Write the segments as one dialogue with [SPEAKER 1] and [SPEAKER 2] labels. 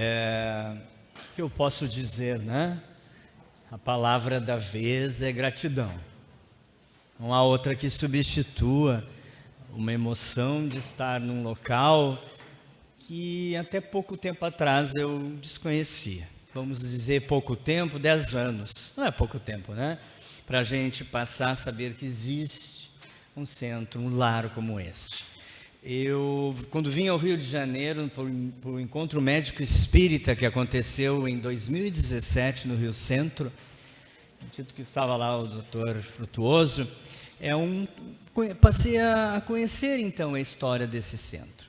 [SPEAKER 1] O que eu posso dizer, né? A palavra da vez é gratidão. Não há outra que substitua uma emoção de estar num local que até pouco tempo atrás eu desconhecia. Vamos dizer pouco tempo, 10 anos. Não é pouco tempo, né? Para a gente passar a saber que existe um centro, um lar como este. Eu, quando vim ao Rio de Janeiro, para o encontro médico espírita que aconteceu em 2017 no Rio Centro, acredito que estava lá o Dr. Frutuoso, passei a conhecer então a história desse centro.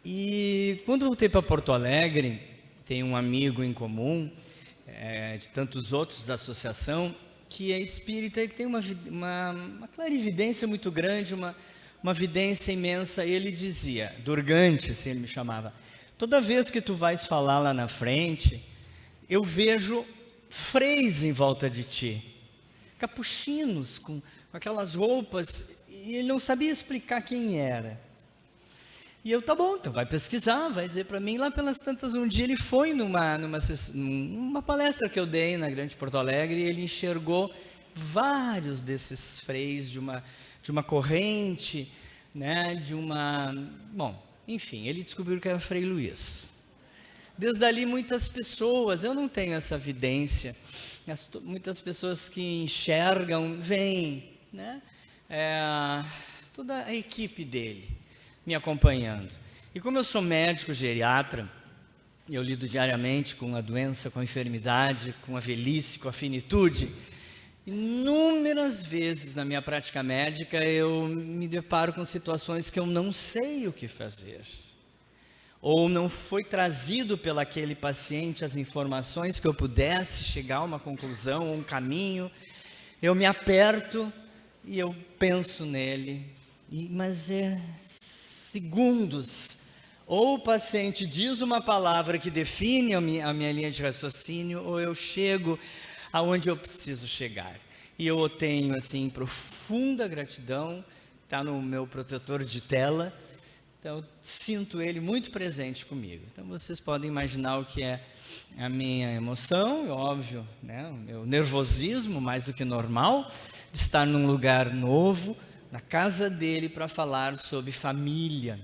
[SPEAKER 1] E quando voltei para Porto Alegre, tem um amigo em comum, de tantos outros da associação, que é espírita e que tem uma clarividência muito grande, uma vidência imensa. Ele dizia, Durgante, assim ele me chamava, toda vez que tu vais falar lá na frente, eu vejo freis em volta de ti, capuchinos com aquelas roupas, e ele não sabia explicar quem era. E eu, tá bom, então vai pesquisar, vai dizer para mim. Lá pelas tantas, um dia ele foi numa palestra que eu dei na Grande Porto Alegre, e ele enxergou vários desses freis de uma corrente, né, bom, enfim, ele descobriu que era Frei Luís. Desde ali muitas pessoas, eu não tenho essa evidência, muitas pessoas que enxergam, vêm, né, toda a equipe dele me acompanhando. E como eu sou médico geriatra, eu lido diariamente com a doença, com a enfermidade, com a velhice, com a finitude, inúmeras vezes na minha prática médica eu me deparo com situações que eu não sei o que fazer. Ou não foi trazido pelaquele paciente as informações que eu pudesse chegar a uma conclusão, ou um caminho. Eu me aperto e eu penso nele, mas é segundos. Ou o paciente diz uma palavra que define a minha linha de raciocínio, ou eu chego aonde eu preciso chegar. E eu tenho, assim, profunda gratidão, está no meu protetor de tela, então eu sinto ele muito presente comigo. Então vocês podem imaginar o que é a minha emoção, óbvio, né? O meu nervosismo, mais do que normal, de estar num lugar novo, na casa dele, para falar sobre família,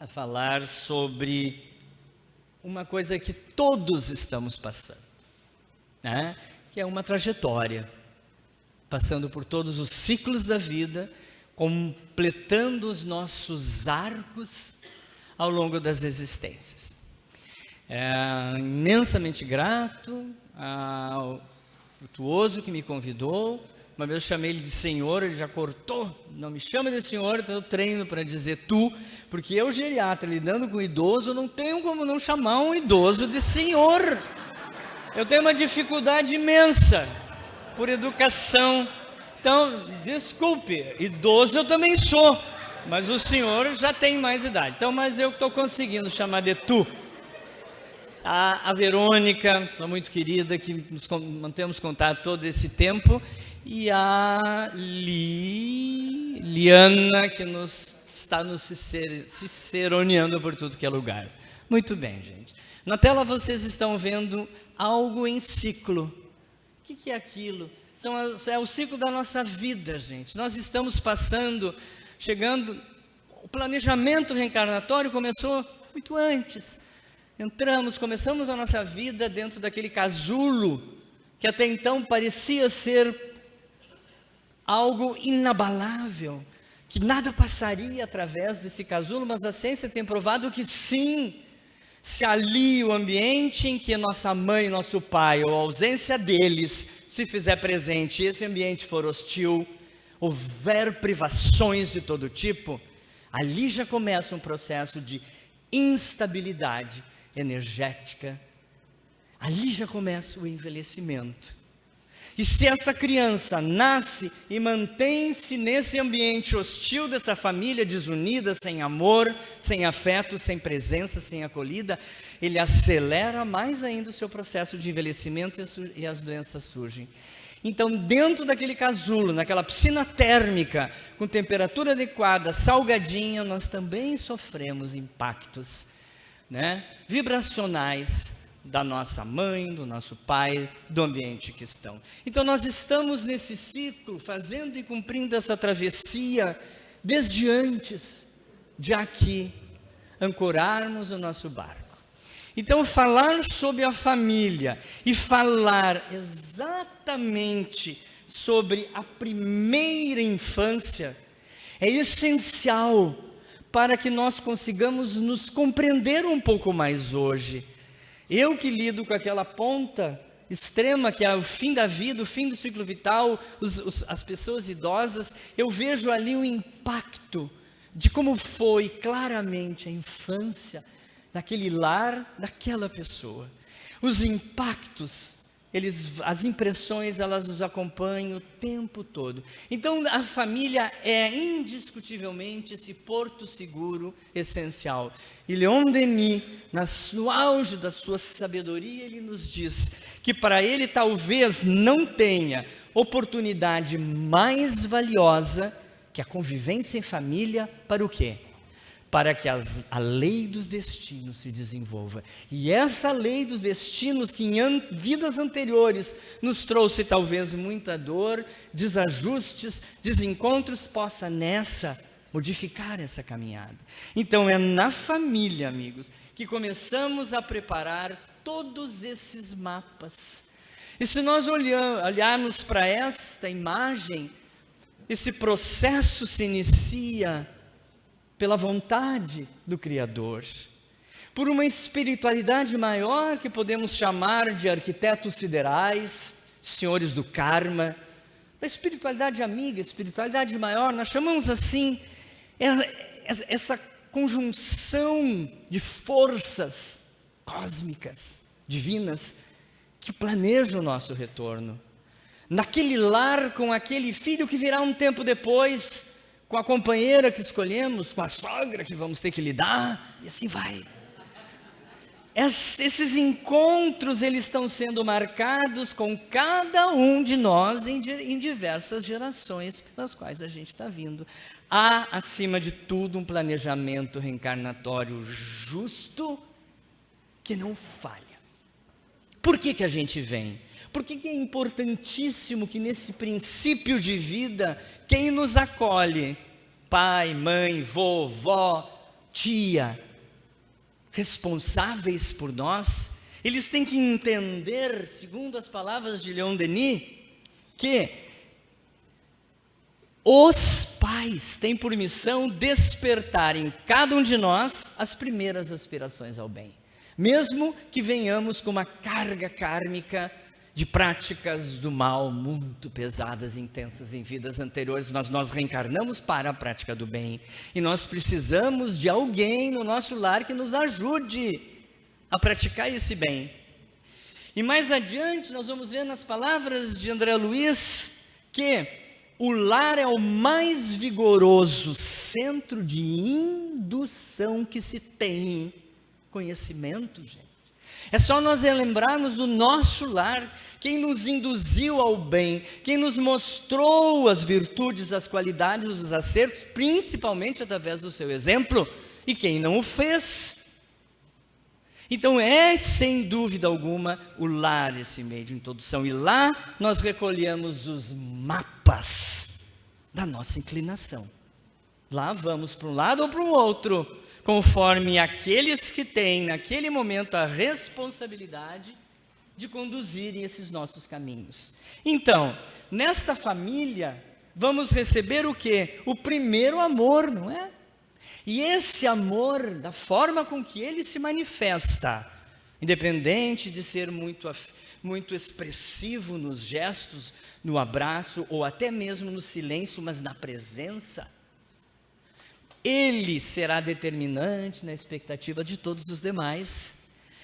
[SPEAKER 1] a falar sobre uma coisa que todos estamos passando, né? Que é uma trajetória, passando por todos os ciclos da vida, completando os nossos arcos ao longo das existências. Imensamente grato ao Frutuoso que me convidou. Uma vez eu chamei ele de senhor, ele já cortou, não me chama de senhor, então eu treino para dizer tu, porque eu, geriatra, lidando com idoso, não tenho como não chamar um idoso de senhor. Eu tenho uma dificuldade imensa por educação. Então, desculpe, idoso eu também sou, mas o senhor já tem mais idade. Então, mas eu estou conseguindo chamar de tu. A Verônica, sua muito querida, que nos mantemos contato todo esse tempo, e a Liana, que está nos ciceroneando por tudo que é lugar. Muito bem, gente. Na tela vocês estão vendo algo em ciclo. O que é aquilo? É o ciclo da nossa vida, gente. Nós estamos chegando, o planejamento reencarnatório começou muito antes. Começamos a nossa vida dentro daquele casulo, que até então parecia ser algo inabalável, que nada passaria através desse casulo, mas a ciência tem provado que sim. Se ali o ambiente em que nossa mãe, nosso pai, ou a ausência deles se fizer presente, e esse ambiente for hostil, houver privações de todo tipo, ali já começa um processo de instabilidade energética, ali já começa o envelhecimento. E se essa criança nasce e mantém-se nesse ambiente hostil dessa família desunida, sem amor, sem afeto, sem presença, sem acolhida, ele acelera mais ainda o seu processo de envelhecimento e as doenças surgem. Então, dentro daquele casulo, naquela piscina térmica, com temperatura adequada, salgadinha, nós também sofremos impactos né, vibracionais da nossa mãe, do nosso pai, do ambiente que estão. Então nós estamos nesse ciclo, fazendo e cumprindo essa travessia, desde antes de aqui ancorarmos o nosso barco. Então falar sobre a família e falar exatamente sobre a primeira infância é essencial para que nós consigamos nos compreender um pouco mais hoje. Eu que lido com aquela ponta extrema, que é o fim da vida, o fim do ciclo vital, as pessoas idosas, eu vejo ali o impacto de como foi claramente a infância daquele lar, daquela pessoa. Os impactos, as impressões, elas nos acompanham o tempo todo. Então, a família é indiscutivelmente esse porto seguro essencial. E Leon Denis, no auge da sua sabedoria, ele nos diz que para ele talvez não tenha oportunidade mais valiosa que a convivência em família para o quê? Para que a lei dos destinos se desenvolva. E essa lei dos destinos que em vidas anteriores nos trouxe talvez muita dor, desajustes, desencontros, possa nessa modificar essa caminhada. Então é na família, amigos, que começamos a preparar todos esses mapas. E se nós olharmos para esta imagem, esse processo se inicia pela vontade do Criador, por uma espiritualidade maior que podemos chamar de arquitetos siderais, senhores do karma, da espiritualidade amiga, espiritualidade maior, nós chamamos assim, essa conjunção de forças cósmicas, divinas, que planejam o nosso retorno. Naquele lar com aquele filho que virá um tempo depois, com a companheira que escolhemos, com a sogra que vamos ter que lidar, e assim vai. Esses encontros, eles estão sendo marcados com cada um de nós em diversas gerações pelas quais a gente está vindo. Há, acima de tudo, um planejamento reencarnatório justo que não falha. Por que a gente vem? Por que é importantíssimo que nesse princípio de vida, quem nos acolhe, pai, mãe, vovó, tia, responsáveis por nós, eles têm que entender, segundo as palavras de Leon Denis, que os pais têm por missão despertar em cada um de nós as primeiras aspirações ao bem. Mesmo que venhamos com uma carga kármica de práticas do mal muito pesadas e intensas em vidas anteriores, mas nós reencarnamos para a prática do bem. E nós precisamos de alguém no nosso lar que nos ajude a praticar esse bem. E mais adiante nós vamos ver nas palavras de André Luiz que o lar é o mais vigoroso centro de indução que se tem conhecimento, gente. É só nós lembrarmos do nosso lar, quem nos induziu ao bem, quem nos mostrou as virtudes, as qualidades, os acertos, principalmente através do seu exemplo, e quem não o fez. Então é, sem dúvida alguma, o lar esse meio de introdução, e lá nós recolhemos os mapas da nossa inclinação. Lá vamos para um lado ou para o outro, conforme aqueles que têm, naquele momento, a responsabilidade de conduzirem esses nossos caminhos. Então, nesta família, vamos receber o quê? O primeiro amor, não é? E esse amor, da forma com que ele se manifesta, independente de ser muito expressivo nos gestos, no abraço, ou até mesmo no silêncio, mas na presença, ele será determinante na expectativa de todos os demais.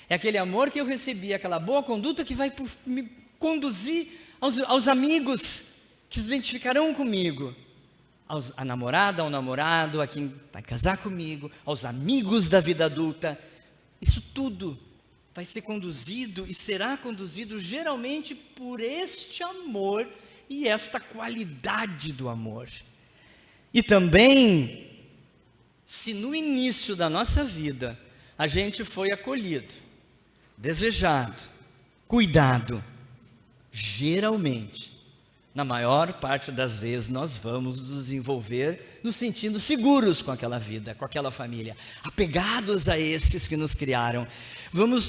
[SPEAKER 1] É aquele amor que eu recebi, aquela boa conduta que vai me conduzir aos amigos que se identificarão comigo, a namorada, ao namorado, a quem vai casar comigo, aos amigos da vida adulta. Isso tudo vai ser conduzido e será conduzido geralmente por este amor e esta qualidade do amor. E também, se no início da nossa vida a gente foi acolhido, desejado, cuidado. Geralmente, na maior parte das vezes, nós vamos nos envolver nos sentindo seguros com aquela vida, com aquela família, apegados a esses que nos criaram.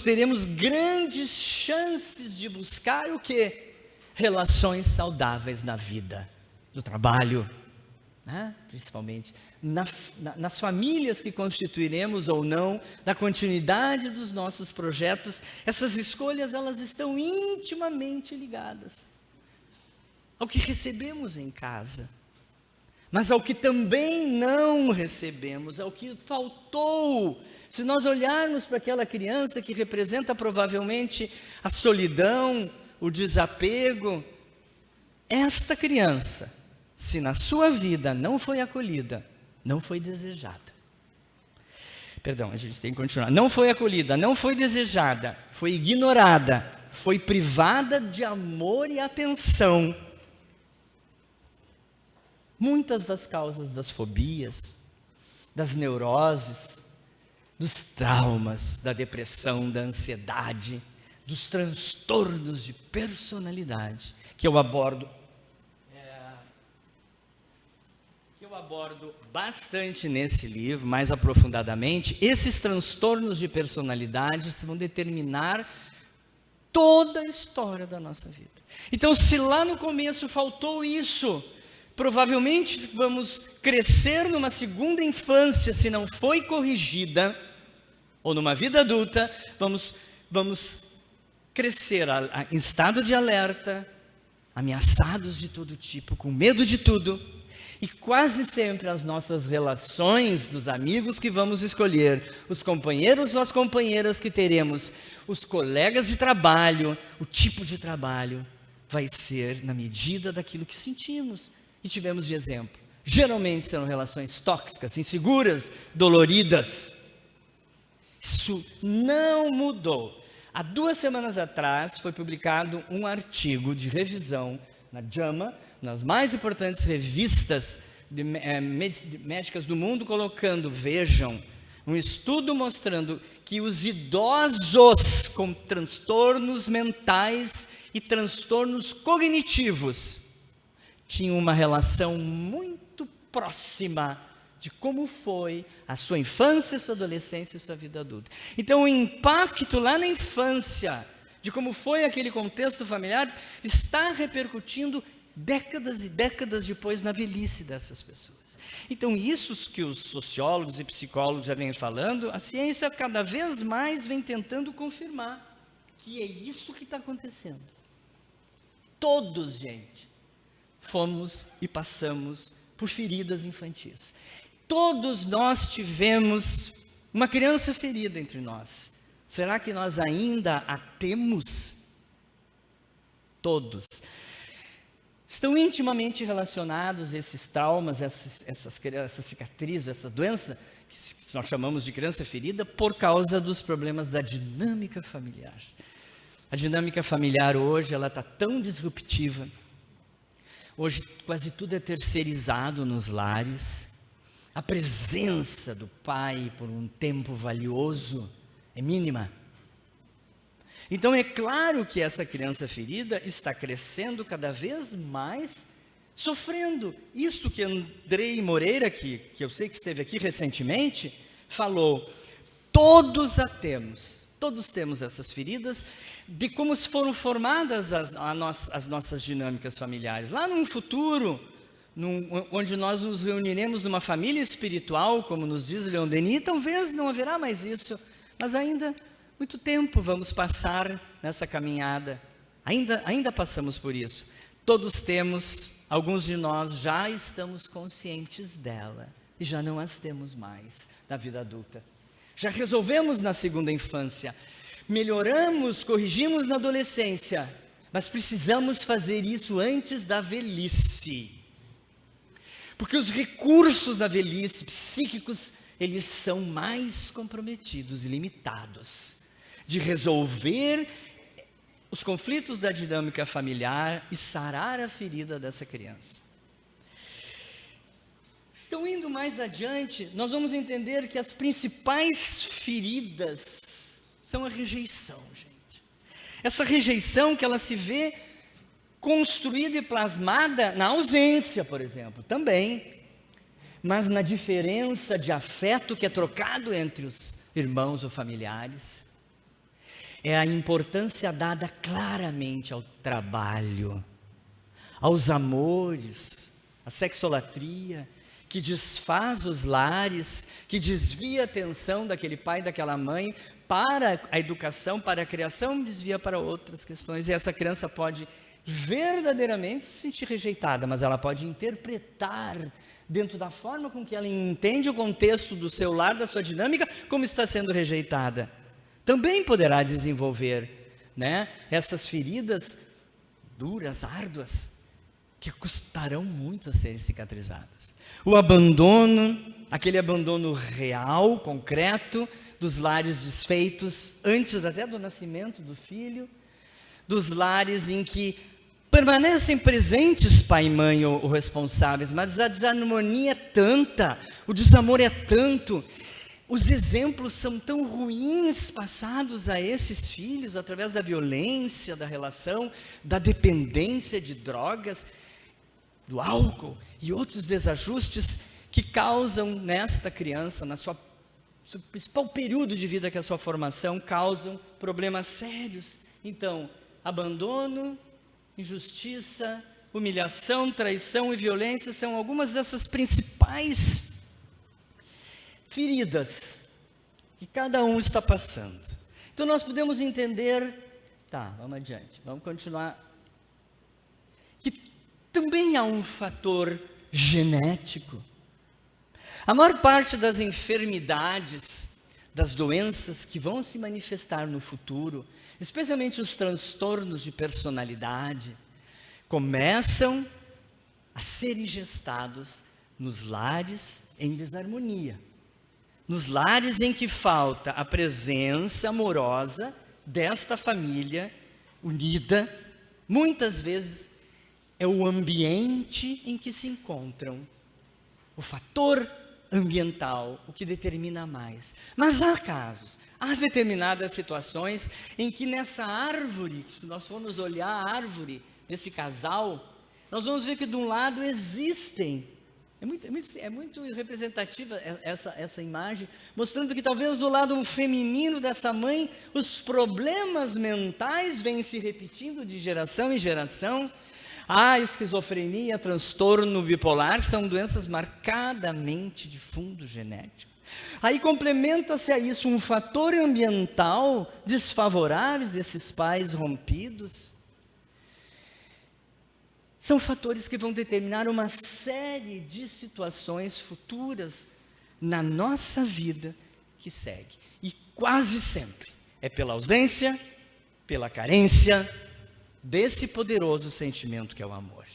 [SPEAKER 1] Teremos grandes chances de buscar o quê? Relações saudáveis na vida, no trabalho, né? Principalmente nas famílias que constituiremos ou não, na continuidade dos nossos projetos. Essas escolhas, elas estão intimamente ligadas ao que recebemos em casa, mas ao que também não recebemos, ao que faltou. Se nós olharmos para aquela criança que representa provavelmente a solidão, o desapego, esta criança, se na sua vida não foi acolhida, não foi desejada. Perdão, a gente tem que continuar. Não foi acolhida, não foi desejada, foi ignorada, foi privada de amor e atenção. Muitas das causas das fobias, das neuroses, dos traumas, da depressão, da ansiedade, dos transtornos de personalidade, que eu abordo bastante nesse livro, mais aprofundadamente. Esses transtornos de personalidade vão determinar toda a história da nossa vida. Então, se lá no começo faltou isso, provavelmente vamos crescer numa segunda infância, se não foi corrigida, ou numa vida adulta, vamos crescer em estado de alerta, ameaçados de todo tipo, com medo de tudo. E quase sempre as nossas relações dos amigos que vamos escolher, os companheiros ou as companheiras que teremos, os colegas de trabalho, o tipo de trabalho, vai ser na medida daquilo que sentimos e tivemos de exemplo. Geralmente serão relações tóxicas, inseguras, doloridas. Isso não mudou. Há 2 semanas atrás foi publicado um artigo de revisão na JAMA, nas mais importantes revistas médicas do mundo, colocando, vejam, um estudo mostrando que os idosos com transtornos mentais e transtornos cognitivos tinham uma relação muito próxima de como foi a sua infância, sua adolescência e sua vida adulta. Então, o impacto lá na infância, de como foi aquele contexto familiar, está repercutindo décadas e décadas depois na velhice dessas pessoas. Então, isso que os sociólogos e psicólogos já vêm falando, a ciência cada vez mais vem tentando confirmar que é isso que está acontecendo. Todos, gente, fomos e passamos por feridas infantis. Todos nós tivemos uma criança ferida entre nós. Será que nós ainda a temos? Todos. Estão intimamente relacionados esses traumas, essas cicatrizes, essa doença, que nós chamamos de criança ferida, por causa dos problemas da dinâmica familiar. A dinâmica familiar hoje, ela está tão disruptiva. Hoje quase tudo é terceirizado nos lares. A presença do pai por um tempo valioso é mínima. Então é claro que essa criança ferida está crescendo cada vez mais, sofrendo. Isso que Andrei Moreira, que eu sei que esteve aqui recentemente, falou, todos temos essas feridas, de como foram formadas as nossas dinâmicas familiares. Lá num futuro, onde nós nos reuniremos numa família espiritual, como nos diz Leon Denis, talvez não haverá mais isso, mas ainda muito tempo vamos passar nessa caminhada, ainda passamos por isso. Todos temos, alguns de nós já estamos conscientes dela, e já não as temos mais na vida adulta. Já resolvemos na segunda infância, melhoramos, corrigimos na adolescência, mas precisamos fazer isso antes da velhice. Porque os recursos da velhice, psíquicos, eles são mais comprometidos e limitados de resolver os conflitos da dinâmica familiar e sarar a ferida dessa criança. Então, indo mais adiante, nós vamos entender que as principais feridas são a rejeição, gente. Essa rejeição que ela se vê construída e plasmada na ausência, por exemplo, também, mas na diferença de afeto que é trocado entre os irmãos ou familiares. É a importância dada claramente ao trabalho, aos amores, à sexolatria, que desfaz os lares, que desvia a atenção daquele pai e daquela mãe para a educação, para a criação, desvia para outras questões. E essa criança pode verdadeiramente se sentir rejeitada, mas ela pode interpretar, dentro da forma com que ela entende o contexto do seu lar, da sua dinâmica, como está sendo rejeitada. Também poderá desenvolver, né, essas feridas duras, árduas, que custarão muito a serem cicatrizadas. O abandono, aquele abandono real, concreto, dos lares desfeitos, antes até do nascimento do filho, dos lares em que permanecem presentes pai e mãe ou responsáveis, mas a desarmonia é tanta, o desamor é tanto, os exemplos são tão ruins passados a esses filhos, através da violência, da relação, da dependência de drogas, do álcool e outros desajustes que causam nesta criança, no seu principal período de vida, que é a sua formação, causam problemas sérios. Então, abandono, injustiça, humilhação, traição e violência são algumas dessas principais feridas que cada um está passando. Então nós podemos entender, vamos adiante, vamos continuar, que também há um fator genético. A maior parte das enfermidades, das doenças que vão se manifestar no futuro, especialmente os transtornos de personalidade, começam a serem gestados nos lares em desarmonia. Nos lares em que falta a presença amorosa desta família unida, muitas vezes é o ambiente em que se encontram, o fator ambiental, o que determina mais. Mas há casos, há determinadas situações em que nessa árvore, se nós formos olhar a árvore desse casal, nós vamos ver que de um lado existem, é muito representativa essa imagem, mostrando que talvez do lado feminino dessa mãe, os problemas mentais vêm se repetindo de geração em geração. A esquizofrenia, transtorno bipolar, são doenças marcadamente de fundo genético. Aí complementa-se a isso um fator ambiental desfavorável desses pais rompidos. São fatores que vão determinar uma série de situações futuras na nossa vida que segue. E quase sempre é pela ausência, pela carência desse poderoso sentimento que é o amor.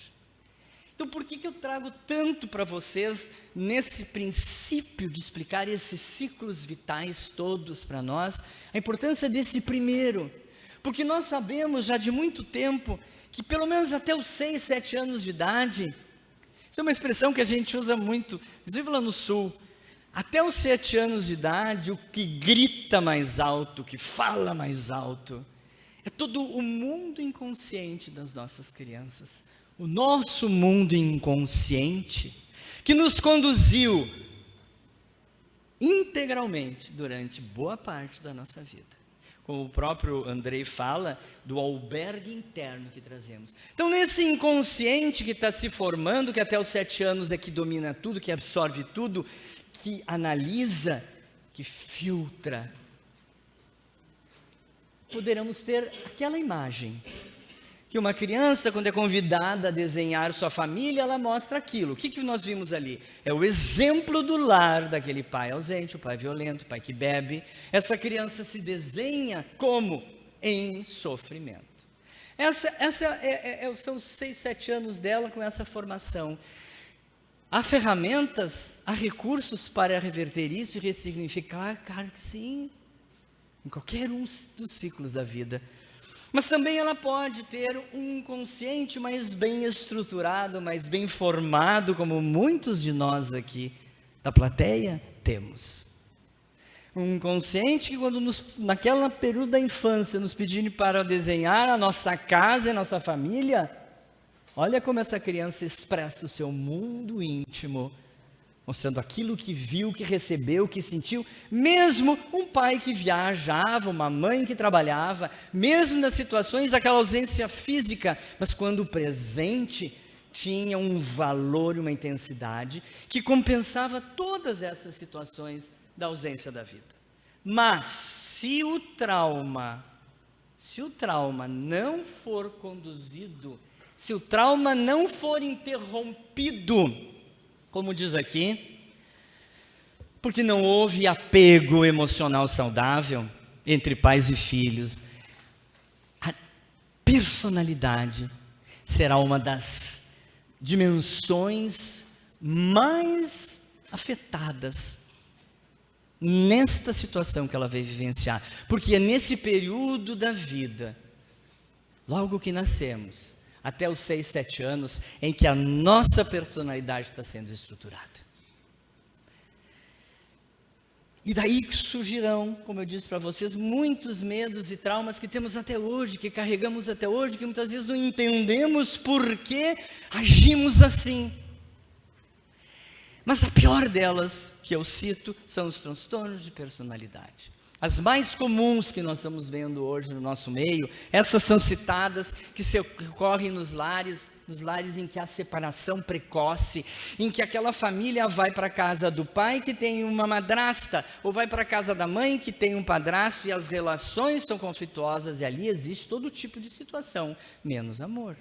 [SPEAKER 1] Então, por que eu trago tanto para vocês nesse princípio de explicar esses ciclos vitais todos para nós? A importância desse primeiro, porque nós sabemos já de muito tempo que pelo menos até os 6, 7 anos de idade, isso é uma expressão que a gente usa muito, inclusive lá no sul, até os 7 anos de idade, o que grita mais alto, o que fala mais alto, é todo o mundo inconsciente das nossas crianças, o nosso mundo inconsciente, que nos conduziu integralmente durante boa parte da nossa vida. Como o próprio Andrei fala, do albergue interno que trazemos. Então, nesse inconsciente que está se formando, que até os 7 anos é que domina tudo, que absorve tudo, que analisa, que filtra, poderemos ter aquela imagem, que uma criança, quando é convidada a desenhar sua família, ela mostra aquilo. O que nós vimos ali? É o exemplo do lar daquele pai ausente, o pai violento, o pai que bebe. Essa criança se desenha como? Em sofrimento. São os 6, 7 anos dela com essa formação. Há ferramentas, há recursos para reverter isso e ressignificar? Claro que sim. Em qualquer um dos ciclos da vida. Mas também ela pode ter um inconsciente mais bem estruturado, mais bem formado, como muitos de nós aqui da plateia temos. Um inconsciente que quando naquela período da infância nos pedirem para desenhar a nossa casa e a nossa família, olha como essa criança expressa o seu mundo íntimo, mostrando aquilo que viu, que recebeu, que sentiu, mesmo um pai que viajava, uma mãe que trabalhava, mesmo nas situações daquela ausência física, mas quando presente tinha um valor e uma intensidade que compensava todas essas situações da ausência da vida. Mas se o trauma não for conduzido, se o trauma não for interrompido, como diz aqui, porque não houve apego emocional saudável entre pais e filhos, a personalidade será uma das dimensões mais afetadas nesta situação que ela veio vivenciar, porque é nesse período da vida, logo que nascemos, até os 6, 7 anos, em que a nossa personalidade está sendo estruturada. E daí surgirão, como eu disse para vocês, muitos medos e traumas que temos até hoje, que carregamos até hoje, que muitas vezes não entendemos por que agimos assim. Mas a pior delas, que eu cito, são os transtornos de personalidade. As mais comuns que nós estamos vendo hoje no nosso meio, essas são citadas, que ocorrem nos lares em que há separação precoce, em que aquela família vai para a casa do pai que tem uma madrasta, ou vai para a casa da mãe que tem um padrasto, e as relações são conflituosas, e ali existe todo tipo de situação, menos amor,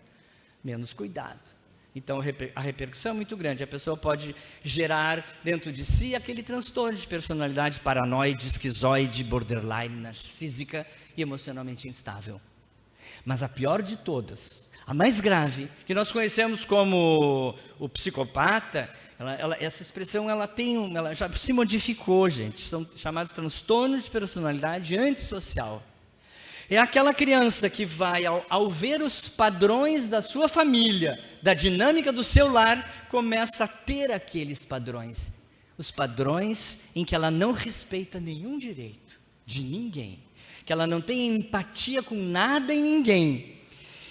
[SPEAKER 1] menos cuidado. Então a repercussão é muito grande, a pessoa pode gerar dentro de si aquele transtorno de personalidade paranoide, esquizoide, borderline, narcísica e emocionalmente instável. Mas a pior de todas, a mais grave, que nós conhecemos como o psicopata, essa expressão ela já se modificou, gente, são chamados transtornos de personalidade antissocial. É aquela criança que vai, ao ver os padrões da sua família, da dinâmica do seu lar, começa a ter aqueles padrões. Os padrões em que ela não respeita nenhum direito de ninguém, que ela não tem empatia com nada e ninguém,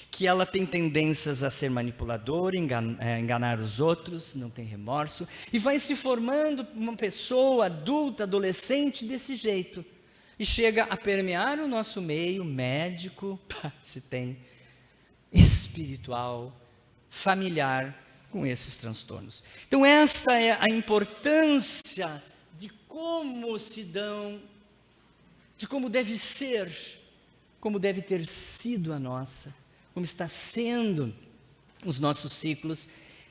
[SPEAKER 1] que ela tem tendências a ser manipuladora, enganar os outros, não tem remorso, e vai se formando uma pessoa adulta, adolescente desse jeito. E chega a permear o nosso meio médico, se tem, espiritual, familiar, com esses transtornos. Então esta é a importância de como se dão, de como deve ser, como deve ter sido a nossa, como está sendo os nossos ciclos,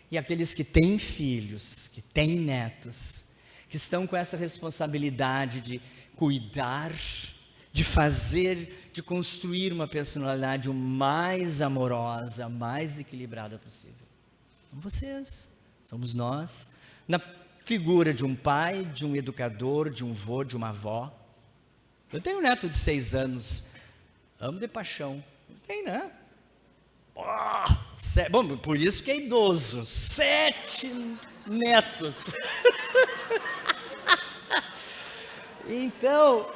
[SPEAKER 1] e aqueles que têm filhos, que têm netos, que estão com essa responsabilidade de cuidar, de fazer, de construir uma personalidade o mais amorosa, mais equilibrada possível. São vocês, somos nós, na figura de um pai, de um educador, de um avô, de uma avó. Eu tenho um neto de 6 anos, amo de paixão. Tem, né? Bom, por isso que é idoso, 7 netos. Então,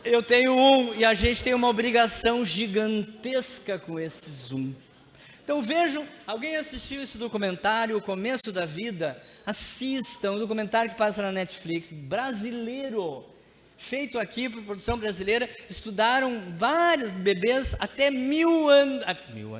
[SPEAKER 1] eu tenho um, e a gente tem uma obrigação gigantesca com esses um. Então vejam, alguém assistiu esse documentário, O Começo da Vida? Assistam, um documentário que passa na Netflix, brasileiro, feito aqui por produção brasileira. Estudaram vários bebês até 1000 anos,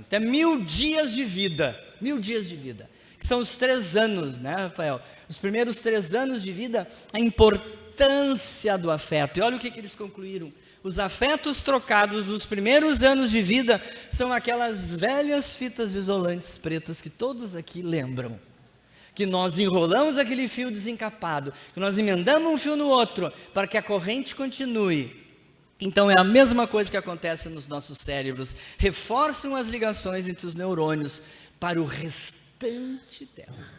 [SPEAKER 1] até 1000 dias de vida, 1000 dias de vida, que são os 3 anos, né, Rafael? Os primeiros 3 anos de vida, a importância do afeto. E olha o que eles concluíram. Os afetos trocados nos primeiros anos de vida são aquelas velhas fitas isolantes pretas que todos aqui lembram. Que nós enrolamos aquele fio desencapado, que nós emendamos um fio no outro, para que a corrente continue. Então é a mesma coisa que acontece nos nossos cérebros. Reforçam as ligações entre os neurônios para o restante dela.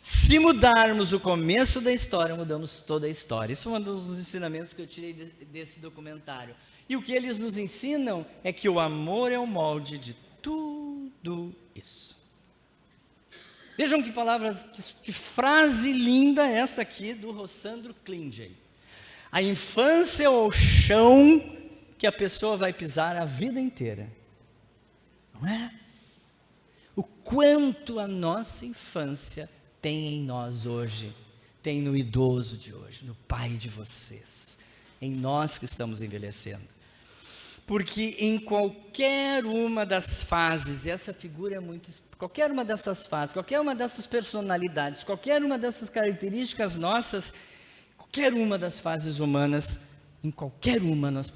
[SPEAKER 1] Se mudarmos o começo da história, mudamos toda a história. Isso é um dos ensinamentos que eu tirei desse documentário. E o que eles nos ensinam é que o amor é o molde de tudo isso. Vejam que palavras, que frase linda essa aqui do Rossandro Klinge. A infância é o chão que a pessoa vai pisar a vida inteira. Não é? O quanto a nossa infância tem em nós hoje, tem no idoso de hoje, no pai de vocês, em nós que estamos envelhecendo. Porque em qualquer uma das fases, e essa figura é muito, qualquer uma dessas fases, qualquer uma dessas personalidades, qualquer uma dessas características nossas, qualquer uma das fases humanas, em qualquer uma nós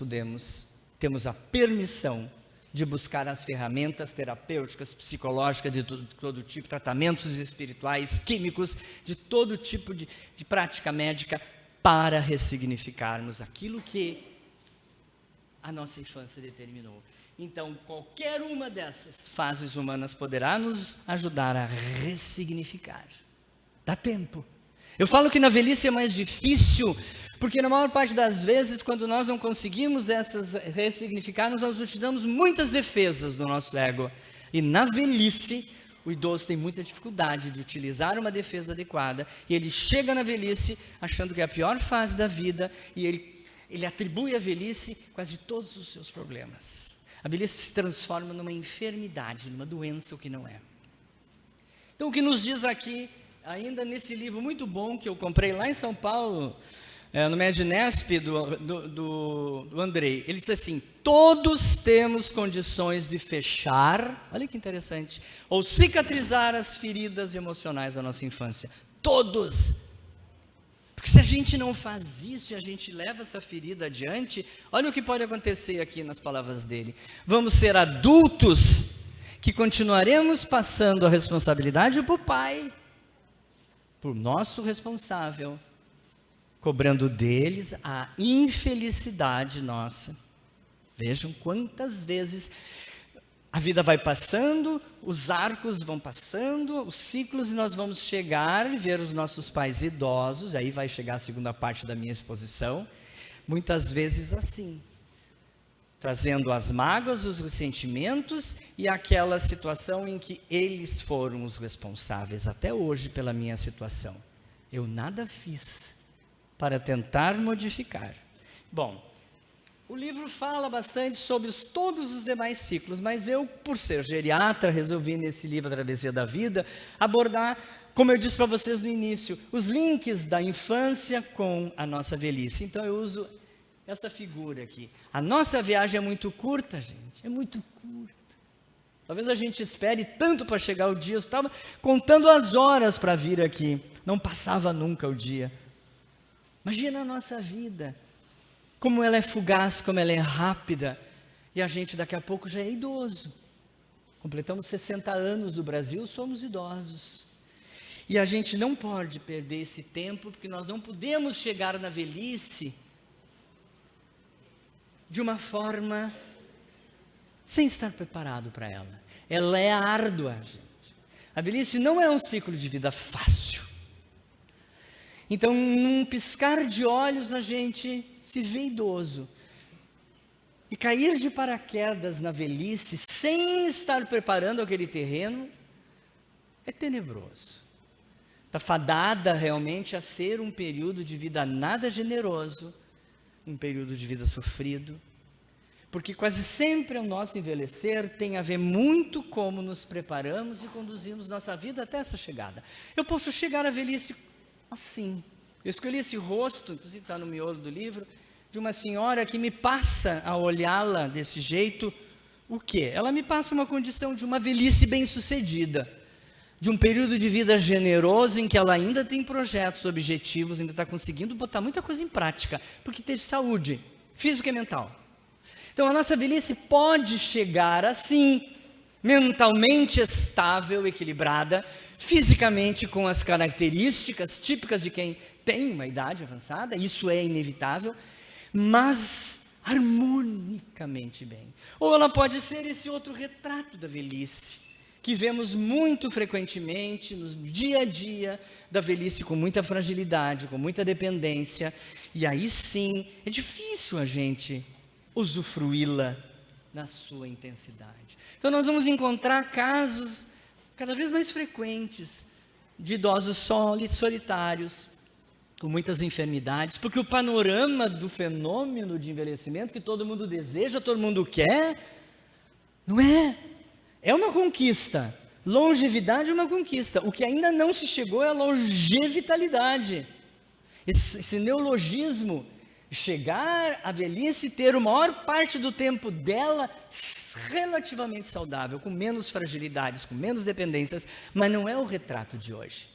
[SPEAKER 1] temos a permissão de buscar as ferramentas terapêuticas, psicológicas, de todo tipo, tratamentos espirituais, químicos, de todo tipo de prática médica, para ressignificarmos aquilo que a nossa infância determinou. Então, qualquer uma dessas fases humanas poderá nos ajudar a ressignificar. Dá tempo. Eu falo que na velhice é mais difícil, porque na maior parte das vezes, quando nós não conseguimos essas ressignificarmos, nós utilizamos muitas defesas do nosso ego. E na velhice, o idoso tem muita dificuldade de utilizar uma defesa adequada, e ele chega na velhice achando que é a pior fase da vida, e ele atribui à velhice quase todos os seus problemas. A velhice se transforma numa enfermidade, numa doença, o que não é. Então, o que nos diz aqui, ainda nesse livro muito bom que eu comprei lá em São Paulo, no Medinesp do Andrei, ele diz assim: todos temos condições de fechar, olha que interessante, ou cicatrizar as feridas emocionais da nossa infância. Todos. Porque se a gente não faz isso e a gente leva essa ferida adiante, olha o que pode acontecer aqui nas palavras dele. Vamos ser adultos que continuaremos passando a responsabilidade para o pai, por nosso responsável, cobrando deles a infelicidade nossa. Vejam quantas vezes a vida vai passando, os arcos vão passando, os ciclos, e nós vamos chegar e ver os nossos pais idosos, aí vai chegar a segunda parte da minha exposição, muitas vezes assim, trazendo as mágoas, os ressentimentos e aquela situação em que eles foram os responsáveis até hoje pela minha situação. Eu nada fiz para tentar modificar. Bom, o livro fala bastante sobre todos os demais ciclos, mas eu, por ser geriatra, resolvi nesse livro, A Travessia da Vida, abordar, como eu disse para vocês no início, os links da infância com a nossa velhice. Então eu uso essa figura aqui. A nossa viagem é muito curta, gente, é muito curta. Talvez a gente espere tanto para chegar o dia, eu estava contando as horas para vir aqui, não passava nunca o dia. Imagina a nossa vida, como ela é fugaz, como ela é rápida, e a gente daqui a pouco já é idoso. Completamos 60 anos do Brasil, somos idosos. E a gente não pode perder esse tempo, porque nós não podemos chegar na velhice de uma forma sem estar preparado para ela. Ela é árdua, gente. A velhice não é um ciclo de vida fácil. Então, num piscar de olhos, a gente se vê idoso. E cair de paraquedas na velhice, sem estar preparando aquele terreno, é tenebroso. Está fadada realmente a ser um período de vida nada generoso, um período de vida sofrido, porque quase sempre o nosso envelhecer tem a ver muito como nos preparamos e conduzimos nossa vida até essa chegada. Eu posso chegar à velhice assim. Eu escolhi esse rosto, inclusive está no miolo do livro, de uma senhora que me passa a olhá-la desse jeito, o quê? Ela me passa uma condição de uma velhice bem-sucedida, de um período de vida generoso em que ela ainda tem projetos, objetivos, ainda está conseguindo botar muita coisa em prática, porque teve saúde, física e mental. Então a nossa velhice pode chegar assim, mentalmente estável, equilibrada, fisicamente com as características típicas de quem tem uma idade avançada, isso é inevitável, mas harmonicamente bem. Ou ela pode ser esse outro retrato da velhice, que vemos muito frequentemente no dia a dia da velhice, com muita fragilidade, com muita dependência, e aí sim, é difícil a gente usufruí-la na sua intensidade. Então nós vamos encontrar casos cada vez mais frequentes de idosos solitários, com muitas enfermidades, porque o panorama do fenômeno de envelhecimento que todo mundo deseja, todo mundo quer, não é? É uma conquista. Longevidade é uma conquista. O que ainda não se chegou é a longevitalidade. Esse neologismo, chegar à velhice e ter a maior parte do tempo dela relativamente saudável, com menos fragilidades, com menos dependências, mas não é o retrato de hoje.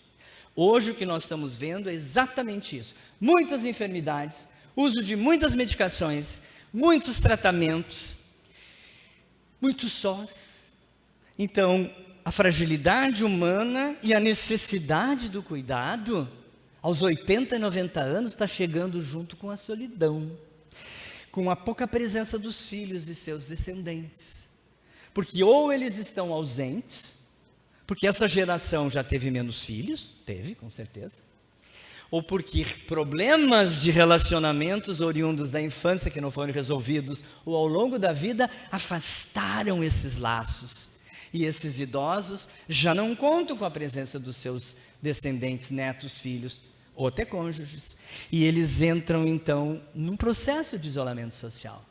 [SPEAKER 1] Hoje o que nós estamos vendo é exatamente isso. Muitas enfermidades, uso de muitas medicações, muitos tratamentos, muitos sós. Então, a fragilidade humana e a necessidade do cuidado, aos 80 e 90 anos, está chegando junto com a solidão, com a pouca presença dos filhos e seus descendentes. Porque ou eles estão ausentes, porque essa geração já teve menos filhos, teve, com certeza, ou porque problemas de relacionamentos oriundos da infância que não foram resolvidos, ou ao longo da vida, afastaram esses laços. E esses idosos já não contam com a presença dos seus descendentes, netos, filhos, ou até cônjuges. E eles entram, então, num processo de isolamento social,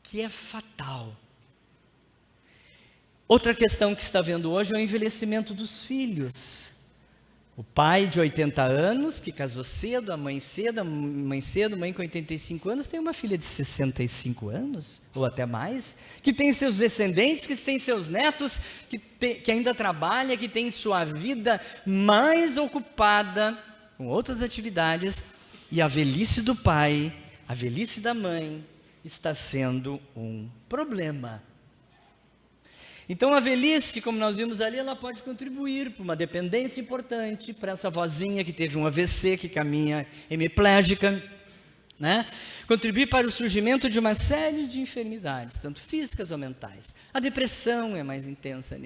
[SPEAKER 1] que é fatal. Outra questão que está vendo hoje é o envelhecimento dos filhos. O pai de 80 anos, que casou cedo, a mãe mãe com 85 anos, tem uma filha de 65 anos, ou até mais, que tem seus descendentes, que tem seus netos, que ainda trabalha, que tem sua vida mais ocupada com outras atividades, e a velhice do pai, a velhice da mãe, está sendo um problema. Então a velhice, como nós vimos ali, ela pode contribuir para uma dependência importante, para essa vozinha que teve um AVC, que caminha hemiplégica, né? Contribuir para o surgimento de uma série de enfermidades, tanto físicas ou mentais. A depressão é mais intensa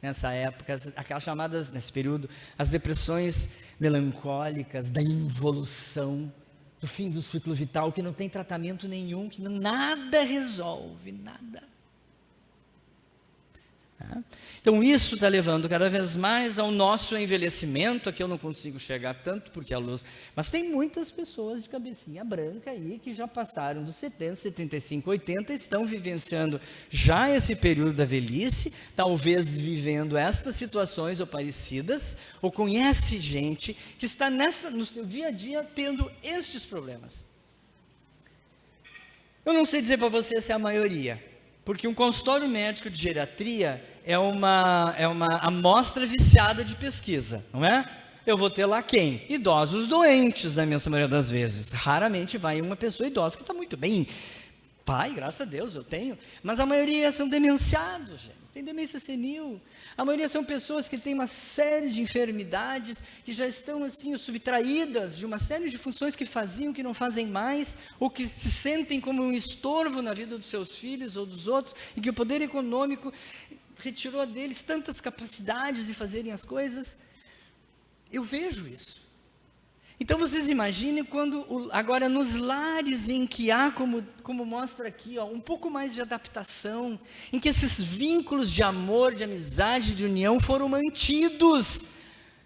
[SPEAKER 1] nessa época, aquelas chamadas, nesse período, as depressões melancólicas, da involução, do fim do ciclo vital, que não tem tratamento nenhum, que nada resolve, nada. Então isso está levando cada vez mais ao nosso envelhecimento. Aqui eu não consigo chegar tanto porque a luz, mas tem muitas pessoas de cabecinha branca aí que já passaram dos 70, 75, 80, estão vivenciando já esse período da velhice, talvez vivendo estas situações ou parecidas, ou conhece gente que está no seu dia a dia tendo estes problemas. Eu não sei dizer para você se é a maioria, porque um consultório médico de geriatria é uma amostra viciada de pesquisa, não é? Eu vou ter lá quem? Idosos doentes, na imensa maioria das vezes. Raramente vai uma pessoa idosa que está muito bem. Pai, graças a Deus, eu tenho. Mas a maioria são demenciados, gente. Tem demência senil. A maioria são pessoas que têm uma série de enfermidades, que já estão assim subtraídas de uma série de funções que faziam, que não fazem mais, ou que se sentem como um estorvo na vida dos seus filhos ou dos outros, e que o poder econômico retirou deles tantas capacidades de fazerem as coisas. Eu vejo isso. Então vocês imaginem quando, agora nos lares em que há, como mostra aqui, um pouco mais de adaptação, em que esses vínculos de amor, de amizade, de união foram mantidos,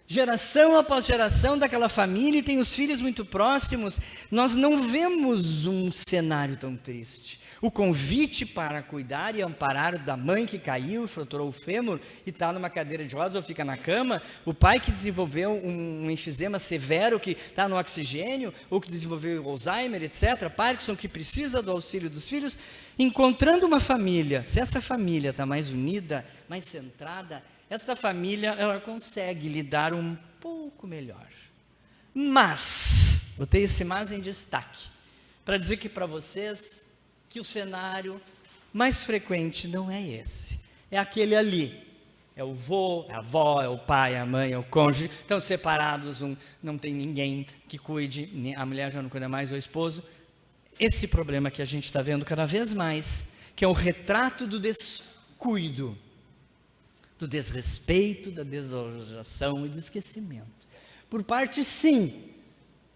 [SPEAKER 1] geração após geração daquela família, e tem os filhos muito próximos, nós não vemos um cenário tão triste. O convite para cuidar e amparar da mãe que caiu, fraturou o fêmur e está numa cadeira de rodas ou fica na cama, o pai que desenvolveu um enfisema severo que está no oxigênio, ou que desenvolveu Alzheimer, etc., Parkinson, que precisa do auxílio dos filhos, encontrando uma família, se essa família está mais unida, mais centrada, essa família ela consegue lidar um pouco melhor. Mas, botei esse mas em destaque, para dizer que para vocês, que o cenário mais frequente não é esse, é aquele ali, é o vô, é a avó, é o pai, é a mãe, é o cônjuge, estão separados, não tem ninguém que cuide, a mulher já não cuida mais, o esposo. Esse problema que a gente está vendo cada vez mais, que é o retrato do descuido, do desrespeito, da desvalorização e do esquecimento, por parte sim,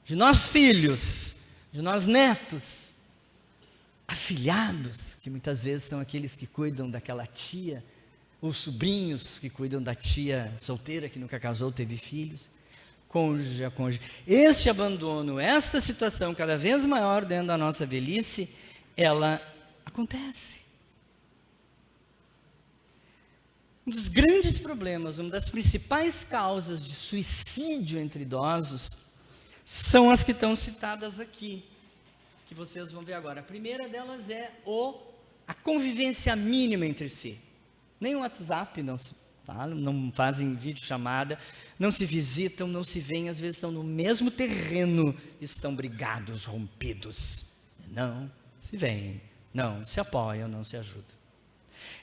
[SPEAKER 1] de nós filhos, de nós netos, afilhados, que muitas vezes são aqueles que cuidam daquela tia, os sobrinhos que cuidam da tia solteira que nunca casou, teve filhos, cônjuge a cônjuge. Este abandono, esta situação cada vez maior dentro da nossa velhice, ela acontece. Um dos grandes problemas, uma das principais causas de suicídio entre idosos, são as que estão citadas aqui, que vocês vão ver agora. A primeira delas é a convivência mínima entre si. Nem o WhatsApp não se falam, não fazem videochamada, não se visitam, não se veem, às vezes estão no mesmo terreno, estão brigados, rompidos. Não se veem, não se apoiam, não se ajudam.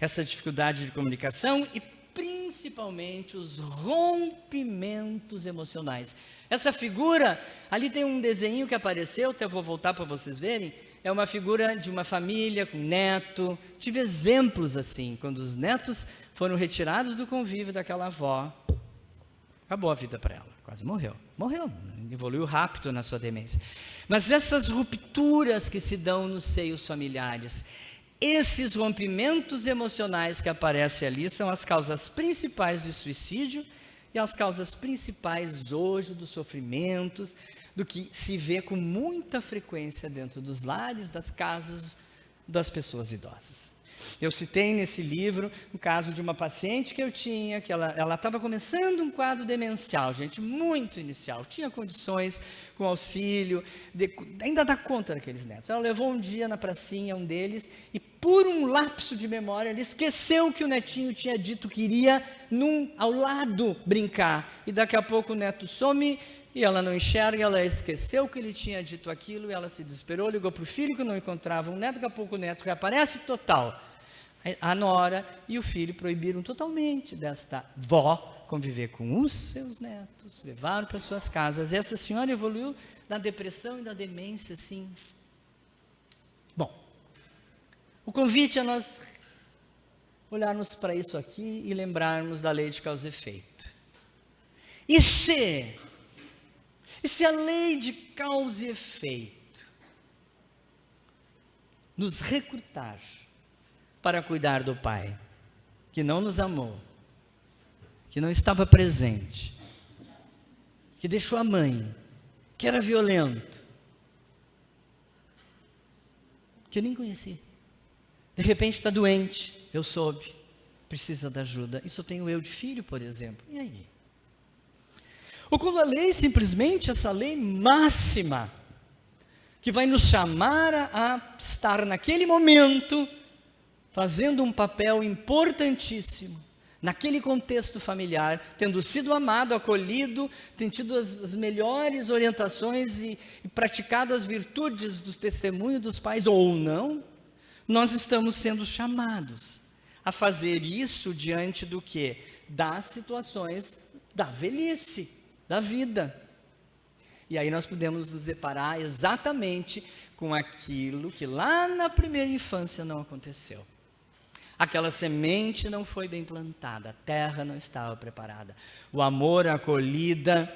[SPEAKER 1] Essa dificuldade de comunicação e principalmente os rompimentos emocionais. Essa figura, ali tem um desenho que apareceu, até vou voltar para vocês verem, é uma figura de uma família com neto. Tive exemplos assim, quando os netos foram retirados do convívio daquela avó, acabou a vida para ela, quase morreu, evoluiu rápido na sua demência. Mas essas rupturas que se dão nos seios familiares, esses rompimentos emocionais que aparecem ali são as causas principais de suicídio e as causas principais hoje dos sofrimentos, do que se vê com muita frequência dentro dos lares, das casas das pessoas idosas. Eu citei nesse livro o caso de uma paciente que eu tinha, que ela estava começando um quadro demencial, gente, muito inicial, tinha condições com auxílio, ainda dá conta daqueles netos. Ela levou um dia na pracinha, um deles, e por um lapso de memória, ele esqueceu que o netinho tinha dito que iria ao lado brincar, e daqui a pouco o neto some, e ela não enxerga, ela esqueceu que ele tinha dito aquilo, e ela se desesperou, ligou para o filho que não encontrava um neto, daqui a pouco o neto reaparece total. A nora e o filho proibiram totalmente desta vó conviver com os seus netos, levaram para suas casas. Essa senhora evoluiu na depressão e na demência, assim. Bom, o convite é nós olharmos para isso aqui e lembrarmos da lei de causa e efeito. E se a lei de causa e efeito nos recrutar para cuidar do pai, que não nos amou, que não estava presente, que deixou a mãe, que era violento, que eu nem conheci, de repente está doente, eu soube, precisa da ajuda, isso eu tenho eu de filho, por exemplo, e aí? Ou quando a lei, simplesmente essa lei máxima, que vai nos chamar a estar naquele momento, fazendo um papel importantíssimo, naquele contexto familiar, tendo sido amado, acolhido, tendo tido as melhores orientações e praticado as virtudes do testemunho dos pais, ou não, nós estamos sendo chamados a fazer isso diante do quê? Das situações da velhice, da vida. E aí nós podemos nos deparar exatamente com aquilo que lá na primeira infância não aconteceu. Aquela semente não foi bem plantada, a terra não estava preparada, o amor, a acolhida,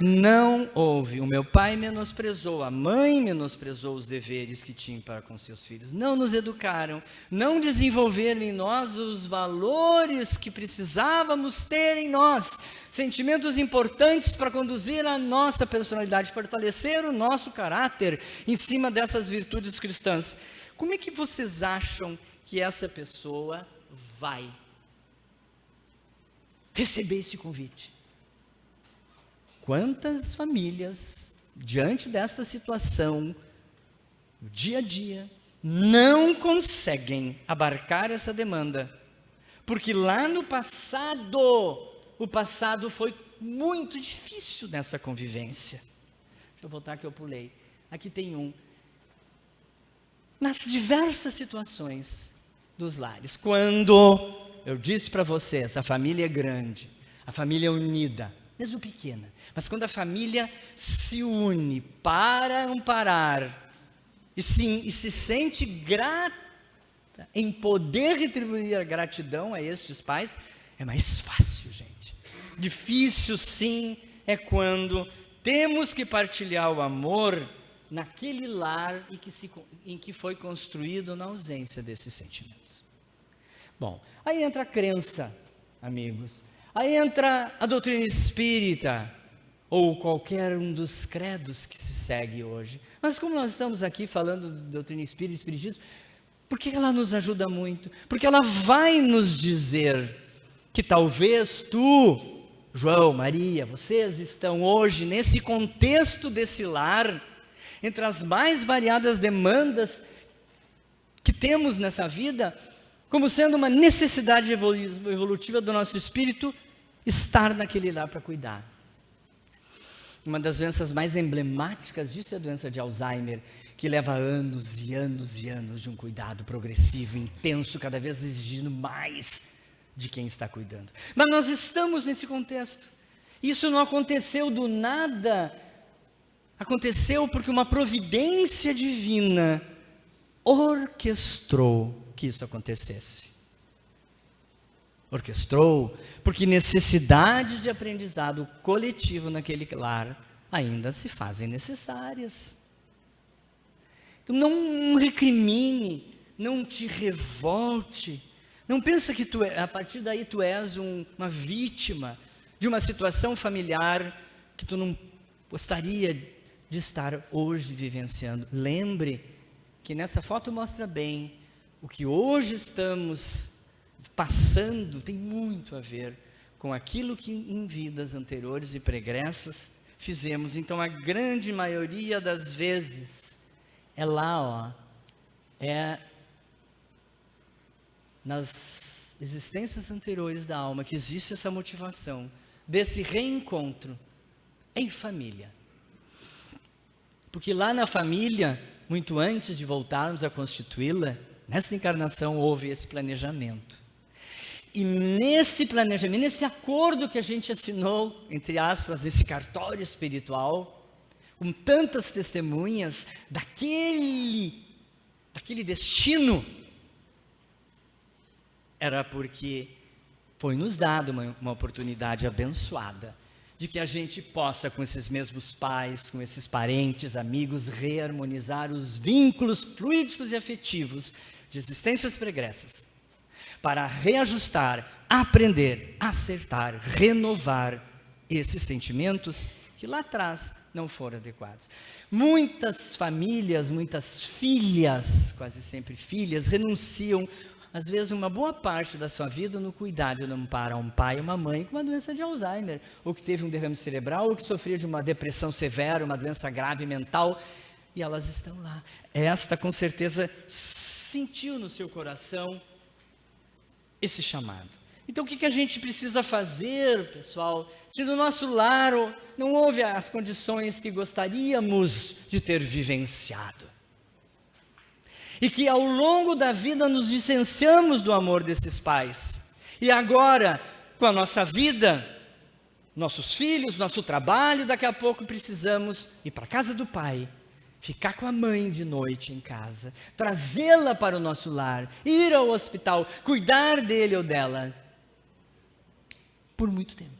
[SPEAKER 1] não houve. O meu pai menosprezou, a mãe menosprezou os deveres que tinham para com seus filhos, não nos educaram, não desenvolveram em nós os valores que precisávamos ter em nós, sentimentos importantes para conduzir a nossa personalidade, fortalecer o nosso caráter em cima dessas virtudes cristãs. Como é que vocês acham que essa pessoa vai receber esse convite? Quantas famílias, diante desta situação, no dia a dia, não conseguem abarcar essa demanda, porque lá no passado, o passado foi muito difícil nessa convivência. Deixa eu voltar que eu pulei. Aqui tem um. Nas diversas situações dos lares, quando eu disse para vocês, a família é grande, a família é unida, mesmo pequena, mas quando a família se une para amparar e se sente grata em poder retribuir a gratidão a estes pais, é mais fácil, gente. Difícil sim é quando temos que partilhar o amor naquele lar em que foi construído na ausência desses sentimentos. Bom, aí entra a crença, amigos. Aí entra a doutrina espírita, ou qualquer um dos credos que se segue hoje. Mas como nós estamos aqui falando de doutrina espírita e espiritismo, por que ela nos ajuda muito? Porque ela vai nos dizer que talvez tu, João, Maria, vocês estão hoje nesse contexto desse lar, entre as mais variadas demandas que temos nessa vida, como sendo uma necessidade evolutiva do nosso espírito, estar naquele lar para cuidar. Uma das doenças mais emblemáticas disso é a doença de Alzheimer, que leva anos e anos e anos de um cuidado progressivo, intenso, cada vez exigindo mais de quem está cuidando. Mas nós estamos nesse contexto. Isso não aconteceu do nada, aconteceu porque uma providência divina orquestrou que isso acontecesse. Orquestrou, porque necessidades de aprendizado coletivo naquele lar ainda se fazem necessárias. Então não recrimine, não te revolte, não pensa que a partir daí tu és uma vítima de uma situação familiar que tu não gostaria de estar hoje vivenciando. Lembre que nessa foto mostra bem o que hoje estamos passando tem muito a ver com aquilo que em vidas anteriores e pregressas fizemos. Então a grande maioria das vezes é lá, é nas existências anteriores da alma que existe essa motivação desse reencontro em família. Porque lá na família, muito antes de voltarmos a constituí-la, nessa encarnação houve esse planejamento. E nesse planejamento, nesse acordo que a gente assinou, entre aspas, esse cartório espiritual, com tantas testemunhas daquele destino, era porque foi nos dado uma oportunidade abençoada de que a gente possa, com esses mesmos pais, com esses parentes, amigos, reharmonizar os vínculos fluídicos e afetivos de existências pregressas, para reajustar, aprender, acertar, renovar esses sentimentos que lá atrás não foram adequados. Muitas famílias, muitas filhas, quase sempre filhas, renunciam, às vezes, uma boa parte da sua vida no cuidado e no amparo a um pai e uma mãe com uma doença de Alzheimer, ou que teve um derrame cerebral, ou que sofria de uma depressão severa, uma doença grave mental, e elas estão lá. Esta, com certeza, sentiu no seu coração esse chamado. Então, o que a gente precisa fazer, pessoal, se no nosso lar não houve as condições que gostaríamos de ter vivenciado? E que ao longo da vida nos distanciamos do amor desses pais. E agora, com a nossa vida, nossos filhos, nosso trabalho, daqui a pouco precisamos ir para a casa do pai, ficar com a mãe de noite em casa, trazê-la para o nosso lar, ir ao hospital, cuidar dele ou dela, por muito tempo.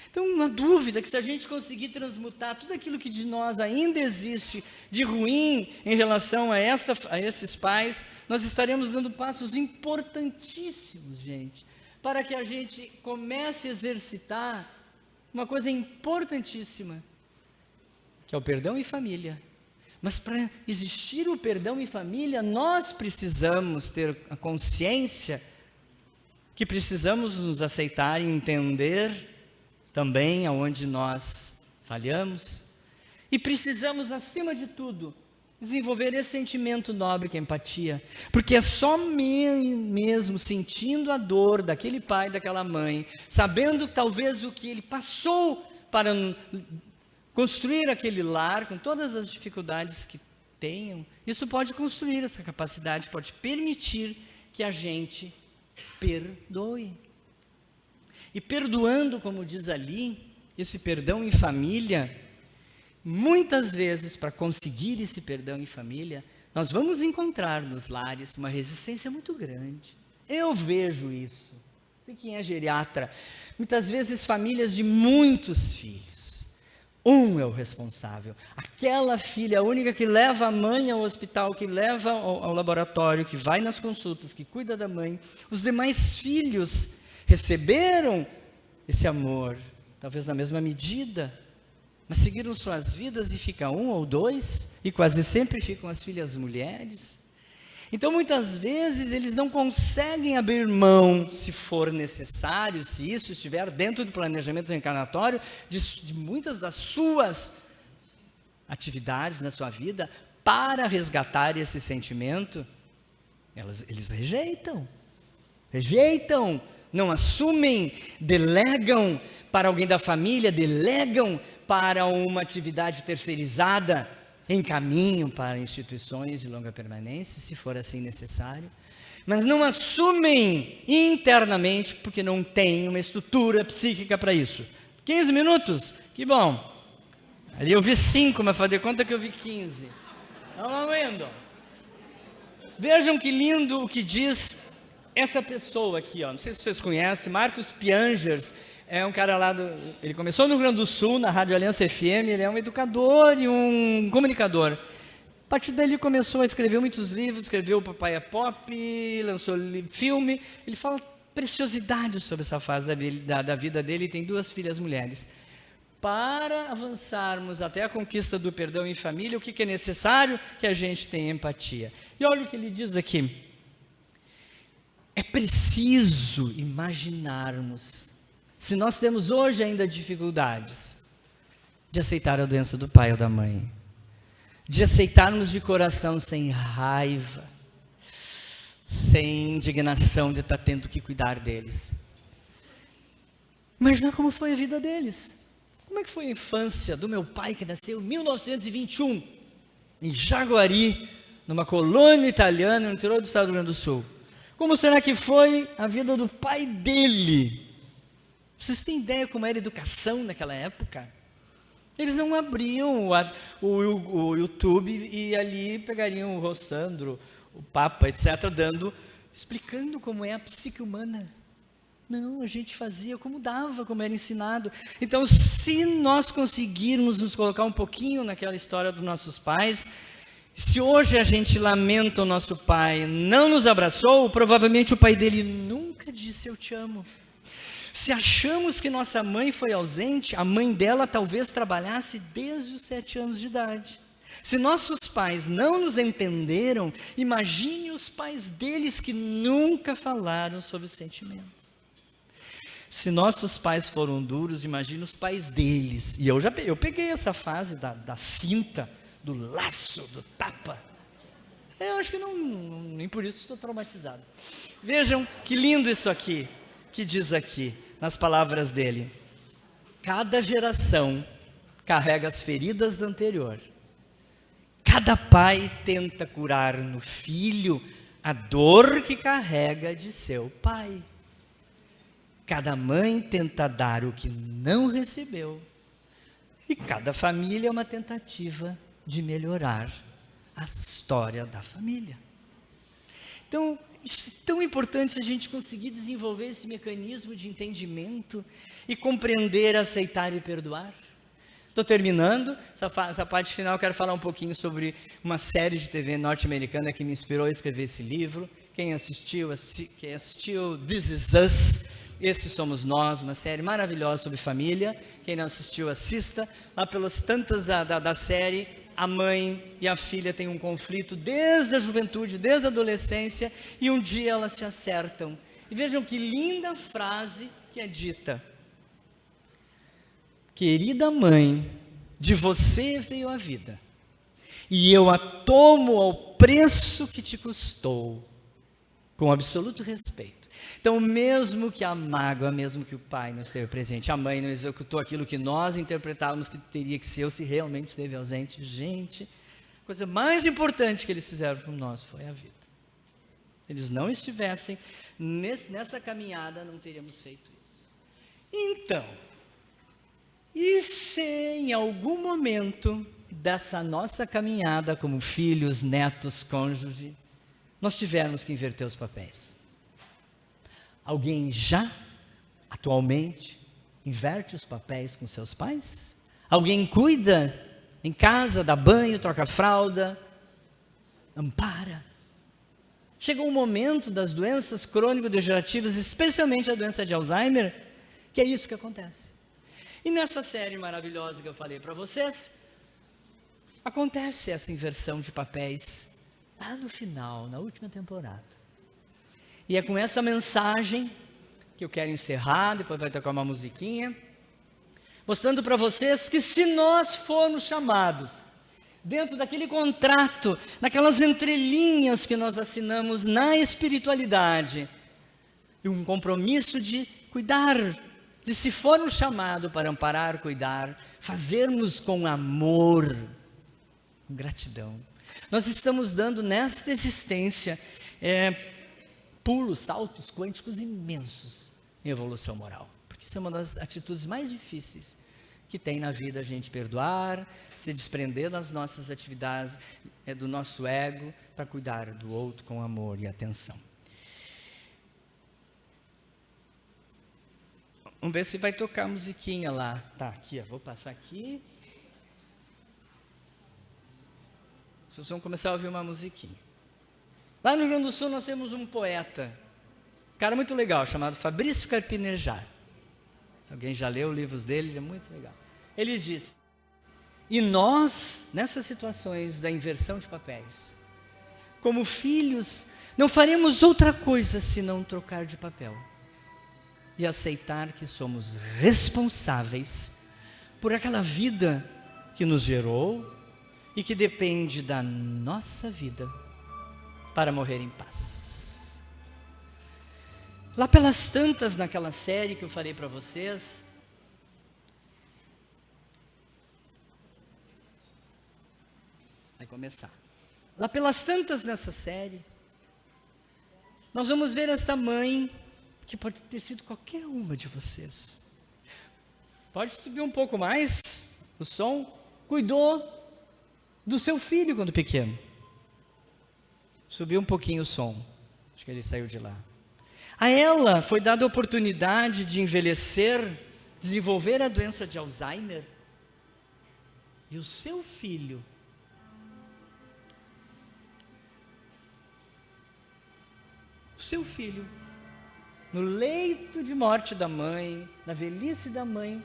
[SPEAKER 1] Então, uma dúvida que se a gente conseguir transmutar tudo aquilo que de nós ainda existe de ruim em relação a esses pais, nós estaremos dando passos importantíssimos, gente, para que a gente comece a exercitar uma coisa importantíssima, que é o perdão em família. Mas para existir o perdão em família, nós precisamos ter a consciência que precisamos nos aceitar e entender também aonde nós falhamos, e precisamos, acima de tudo, desenvolver esse sentimento nobre que é a empatia, porque é só mesmo sentindo a dor daquele pai, daquela mãe, sabendo talvez o que ele passou para construir aquele lar, com todas as dificuldades que tenham, isso pode construir essa capacidade, pode permitir que a gente perdoe. E perdoando, como diz ali, esse perdão em família, muitas vezes, para conseguir esse perdão em família, nós vamos encontrar nos lares uma resistência muito grande. Eu vejo isso. Sei quem é geriatra. Muitas vezes famílias de muitos filhos, Um é o responsável. Aquela filha, a única que leva a mãe ao hospital, que leva ao laboratório, que vai nas consultas, que cuida da mãe. Os demais filhos receberam esse amor, talvez na mesma medida, mas seguiram suas vidas e fica um ou dois, e quase sempre ficam as filhas mulheres. Então, muitas vezes, eles não conseguem abrir mão, se for necessário, se isso estiver dentro do planejamento reencarnatório, de muitas das suas atividades na sua vida, para resgatar esse sentimento. Eles rejeitam, não assumem, delegam para alguém da família, delegam para uma atividade terceirizada, encaminham para instituições de longa permanência, se for assim necessário, mas não assumem internamente, porque não tem uma estrutura psíquica para isso. 15 minutos? Que bom. Ali eu vi 5, mas fazer conta que eu vi 15. Vamos indo. Vejam que lindo o que diz essa pessoa aqui, ó. Não sei se vocês conhecem, Marcos Piangers. É um cara lá ele começou no Rio Grande do Sul, na Rádio Aliança FM, ele é um educador e um comunicador. A partir daí ele começou a escrever muitos livros, escreveu o Papai é Pop, lançou filme. Ele fala preciosidades sobre essa fase da vida dele, e tem 2 filhas mulheres. Para avançarmos até a conquista do perdão em família, o que é necessário? Que a gente tenha empatia. E olha o que ele diz aqui. É preciso imaginarmos, se nós temos hoje ainda dificuldades de aceitar a doença do pai ou da mãe, de aceitarmos de coração sem raiva, sem indignação de estar tendo que cuidar deles. Imagina como foi a vida deles. Como é que foi a infância do meu pai, que nasceu em 1921, em Jaguari, numa colônia italiana no interior do estado do Rio Grande do Sul? Como será que foi a vida do pai dele? Vocês têm ideia como era a educação naquela época? Eles não abriam o YouTube e ali pegariam o Rossandro, o Papa, etc., explicando como é a psique humana. Não, a gente fazia como dava, como era ensinado. Então, se nós conseguirmos nos colocar um pouquinho naquela história dos nossos pais, se hoje a gente lamenta o nosso pai não nos abraçou, provavelmente o pai dele nunca disse eu te amo. Se achamos que nossa mãe foi ausente, a mãe dela talvez trabalhasse desde os 7 anos de idade. Se nossos pais não nos entenderam, imagine os pais deles que nunca falaram sobre sentimentos. Se nossos pais foram duros, imagine os pais deles. E eu peguei essa fase da cinta, do laço, do tapa. Eu acho que nem por isso estou traumatizado. Vejam que lindo isso aqui, que diz aqui, nas palavras dele. Cada geração carrega as feridas da anterior. Cada pai tenta curar no filho a dor que carrega de seu pai. Cada mãe tenta dar o que não recebeu. E cada família é uma tentativa de melhorar a história da família. Então, isso é tão importante se a gente conseguir desenvolver esse mecanismo de entendimento e compreender, aceitar e perdoar. Estou terminando, essa parte final eu quero falar um pouquinho sobre uma série de TV norte-americana que me inspirou a escrever esse livro. Quem assistiu This Is Us, Esses Somos Nós, uma série maravilhosa sobre família. Quem não assistiu, assista. Lá pelas tantas da série, a mãe e a filha têm um conflito desde a juventude, desde a adolescência, e um dia elas se acertam. E vejam que linda frase que é dita. Querida mãe, de você veio a vida, e eu a tomo ao preço que te custou, com absoluto respeito. Então, mesmo que a mágoa, mesmo que o pai não esteve presente, a mãe não executou aquilo que nós interpretávamos que teria que ser, ou se realmente esteve ausente, gente, a coisa mais importante que eles fizeram por nós foi a vida. Eles não estivessem nessa caminhada, não teríamos feito isso. Então, e se em algum momento dessa nossa caminhada como filhos, netos, cônjuge, nós tivermos que inverter os papéis? Alguém já, atualmente, inverte os papéis com seus pais? Alguém cuida em casa, dá banho, troca fralda, ampara. Chega um momento das doenças crônico-degenerativas, especialmente a doença de Alzheimer, que é isso que acontece. E nessa série maravilhosa que eu falei para vocês, acontece essa inversão de papéis lá no final, na última temporada. E é com essa mensagem que eu quero encerrar, depois vai tocar uma musiquinha, mostrando para vocês que se nós formos chamados, dentro daquele contrato, naquelas entrelinhas que nós assinamos na espiritualidade, e um compromisso de cuidar, de se formos chamados para amparar, cuidar, fazermos com amor, com gratidão. Nós estamos dando nesta existência pulos, saltos quânticos imensos em evolução moral. Porque isso é uma das atitudes mais difíceis que tem na vida, a gente perdoar, se desprender das nossas atividades, do nosso ego, para cuidar do outro com amor e atenção. Vamos ver se vai tocar a musiquinha lá. Tá, aqui, ó, vou passar aqui. Vocês vão começar a ouvir uma musiquinha. Lá no Rio Grande do Sul nós temos um poeta, um cara muito legal, chamado Fabrício Carpinejar. Alguém já leu os livros dele? Ele é muito legal. Ele diz: e nós, nessas situações da inversão de papéis, como filhos, não faremos outra coisa senão trocar de papel e aceitar que somos responsáveis por aquela vida que nos gerou e que depende da nossa vida para morrer em paz. Lá pelas tantas, naquela série que eu falei para vocês, vai começar. Lá pelas tantas nessa série, nós vamos ver esta mãe, que pode ter sido qualquer uma de vocês. Pode subir um pouco mais o som. Cuidou do seu filho quando pequeno. Subiu um pouquinho o som. Acho que ele saiu de lá. A ela foi dada a oportunidade de envelhecer, desenvolver a doença de Alzheimer. E o seu filho, no leito de morte da mãe, na velhice da mãe,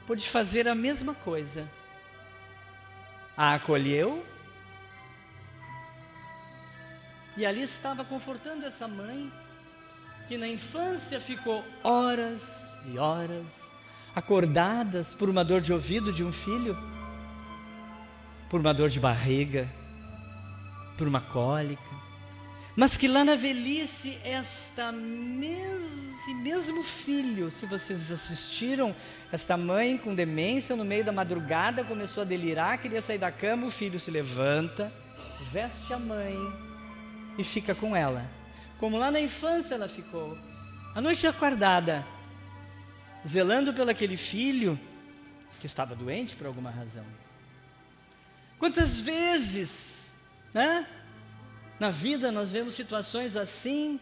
[SPEAKER 1] pôde fazer a mesma coisa. A acolheu, e ali estava confortando essa mãe, que na infância ficou horas e horas acordadas por uma dor de ouvido de um filho, por uma dor de barriga, por uma cólica, mas que lá na velhice, esse mesmo filho, se vocês assistiram, esta mãe com demência, no meio da madrugada, começou a delirar, queria sair da cama, o filho se levanta, veste a mãe e fica com ela, como lá na infância ela ficou, a noite acordada, zelando pelo aquele filho, que estava doente por alguma razão. Quantas vezes, né? Na vida nós vemos situações assim,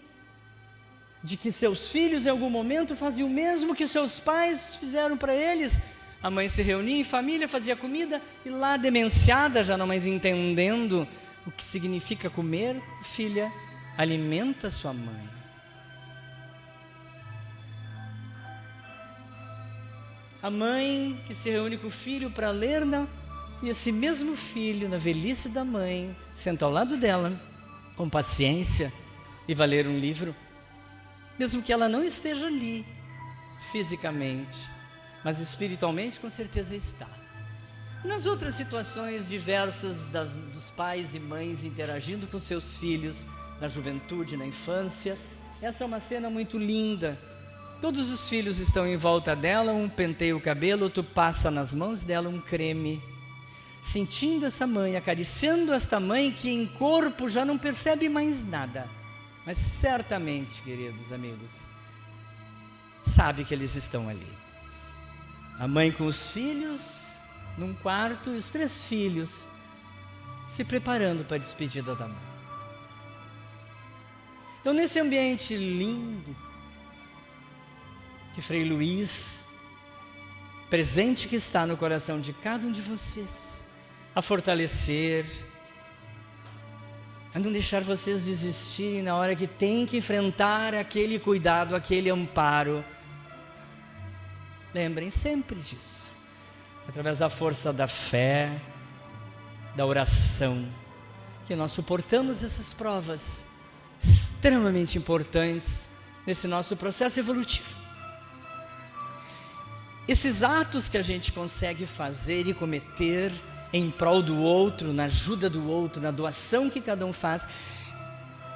[SPEAKER 1] de que seus filhos em algum momento faziam o mesmo que seus pais fizeram para eles. A mãe se reunia em família, fazia comida, e lá demenciada, já não mais entendendo o que significa comer, filha, alimenta sua mãe. A mãe que se reúne com o filho para ler, e esse mesmo filho, na velhice da mãe, senta ao lado dela, com paciência, e vai ler um livro, mesmo que ela não esteja ali, fisicamente, mas espiritualmente com certeza está. Nas outras situações diversas dos pais e mães interagindo com seus filhos, na juventude, na infância, essa é uma cena muito linda. Todos os filhos estão em volta dela, um penteia o cabelo, outro passa nas mãos dela um creme, sentindo essa mãe, acariciando esta mãe que em corpo já não percebe mais nada, mas certamente, queridos amigos, sabe que eles estão ali. A mãe com os filhos num quarto e os 3 filhos se preparando para a despedida da mãe. Então, nesse ambiente lindo que Frei Luís presente que está no coração de cada um de vocês, a fortalecer, a não deixar vocês desistirem na hora que tem que enfrentar aquele cuidado, aquele amparo. Lembrem sempre disso, através da força da fé, da oração, que nós suportamos essas provas extremamente importantes nesse nosso processo evolutivo. Esses atos que a gente consegue fazer e cometer em prol do outro, na ajuda do outro, na doação que cada um faz,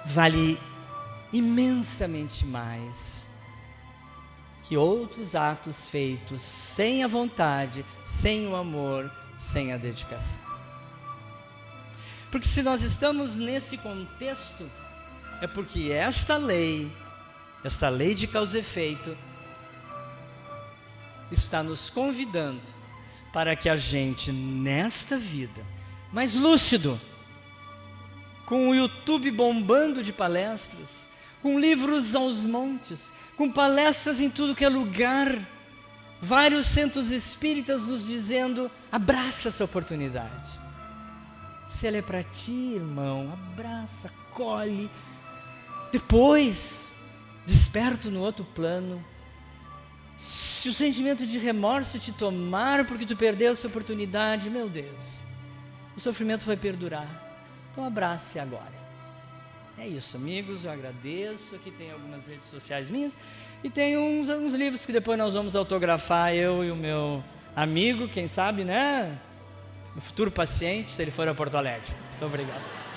[SPEAKER 1] vale imensamente mais que outros atos feitos sem a vontade, sem o amor, sem a dedicação. Porque se nós estamos nesse contexto, é porque esta lei de causa e efeito, está nos convidando para que a gente, nesta vida, mais lúcido, com o YouTube bombando de palestras, com livros aos montes, com palestras em tudo que é lugar, vários centros espíritas nos dizendo: abraça essa oportunidade. Se ela é para ti, irmão, abraça, acolhe. Depois, desperto no outro plano. Se o sentimento de remorso te tomar porque tu perdeu essa oportunidade, meu Deus, o sofrimento vai perdurar. Então abrace agora. É isso, amigos, eu agradeço. Aqui tem algumas redes sociais minhas e tem uns livros que depois nós vamos autografar, eu e o meu amigo, quem sabe, né? O futuro paciente, se ele for a Porto Alegre. Muito obrigado.